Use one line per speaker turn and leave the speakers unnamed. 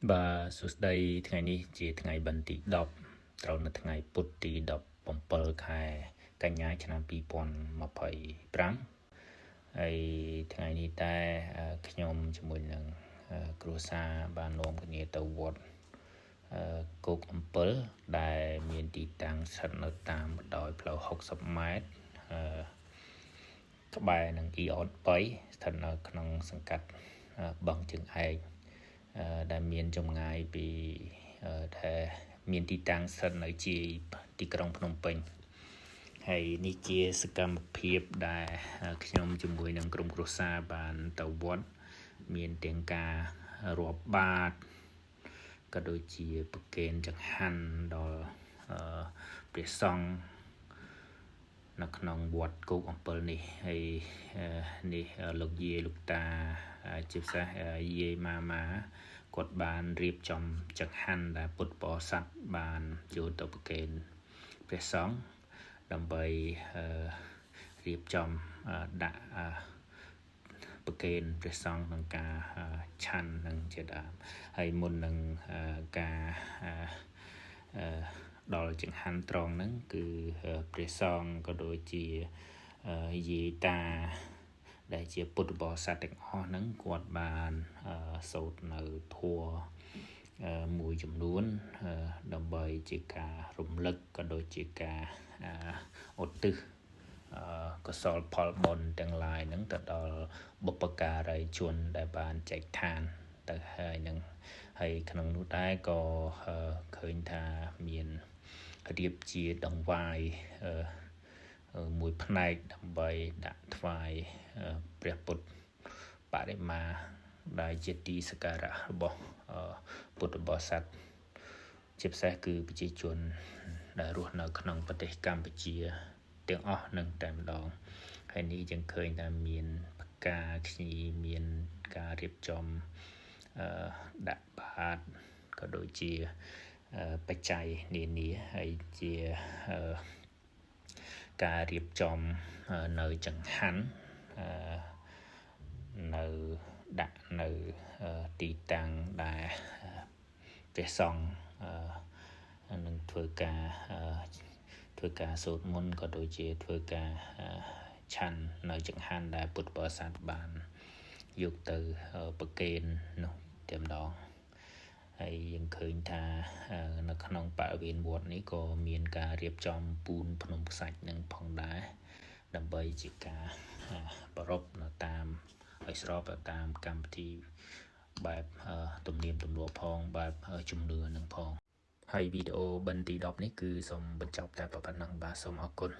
Bà số đâyថ្ងៃនេះជាថ្ងៃបិណ្ឌទី10ត្រូវនៅថ្ងៃពុធទី17ខែកញ្ញាឆ្នាំ2025ហើយថ្ងៃនេះតែខ្ញុំជាមួយនឹងគ្រួសារបាននាំគ្នាទៅវត្តគោកអំពិលដែលមានទីតាំងស្ថិតនៅតាមបណ្ដោយផ្លូវ60ម៉ែត្រក្បែរនឹងអ៊ីអត3ស្ថិតនៅក្នុងសង្កាត់បឹងជើងឯកដែលមានចម្ងាយពីដែលមានទីតាំងស្ថិតនៅជាទីក្រុងភ្នំពេញហើយនេះជាសកម្មភាពដែលខ្ញុំជាមួយនឹងក្រុមគ្រួសារបានទៅវត្តមានទាំងការរាប់បាតក៏ដូចជាប្រគេនចង្ហាន់ដល់ព្រះសង្ឃនៅក្នុងវត្តគោកអំពិលនេះហើយនេះលោកយាយលោកតាជាពិសេសយាយម៉ាគាត់បានរៀបចំចង្ហាន់ដែលពុទ្ធបរិស័ទបានចូលទៅប្រគេនព្រះសង្ឃដើម្បីរៀបចំដាក់ប្រគេនព្រះសង្ឃក្នុងការឆាន់នឹងជាដើមហើយមុននឹងការដល់ចង្ហាន់ត្រង់ហ្នឹងគឺព្រះសង្ឃក៏ដូចជាយាយតាដែលជាពុទ្ធបរិស័ទទាំងអស់ហ្នឹងគាត់បានសូត្រនៅធម៌មួយចំនួនដើម្បីជាការរំលឹកក៏ដូចជាការឧទ្ទិសកុសលផលបុណ្យទាំងឡាយហ្នឹងទៅដល់បុព្វការីជនដែលបានចែកឋានទៅហើយក្នុងនោះដែរក៏ឃើញថាមានរៀបជាដង្វាយមួយផ្នែកដើម្បីដាក់ថ្វាយព្រះពុទ្ធបដិមាដែលជាទីសក្ការៈរបស់ពុទ្ធបរិស័ទជាពិសេសគឺប្រជាជនដែលរស់នៅក្នុងប្រទេសកម្ពុជាទាំងអស់នឹងតែម្ដងហើយនេះយើងឃើញថាមានផ្កាខ្ញីមានការរៀបចំដាក់បាតក៏ដូចជាបច្ច័យនានាហើយជាការរៀបចំនៅចង្ហាន់នៅដាក់នៅទីតាំងដែលព្រះសង្ឃនឹងធ្វើការសូត្រមន្តក៏ដូចជាធ្វើការឆាន់នៅចង្ហាន់ដែលពុទ្ធបរិស័ទបានយកទៅប្រគេននោះតែម្ដងហើយយើងឃើញថានៅក្នុងបរិវេណវត្តនេះក៏មានការរៀបចំពូនភ្នំខ្សាច់នឹងផងដែរដើម្បីជាការប្រពនៅតាមឲ្យស្របទៅតាមកម្មវិធីបែបទំនៀមទម្លាប់ផងបែបជំនឿនឹងផងហើយវីដេអូបិណ្ឌទី10នេះគឺសូមបញ្ចប់តែប៉ុណ្ណឹងបាទសូមអរគុណ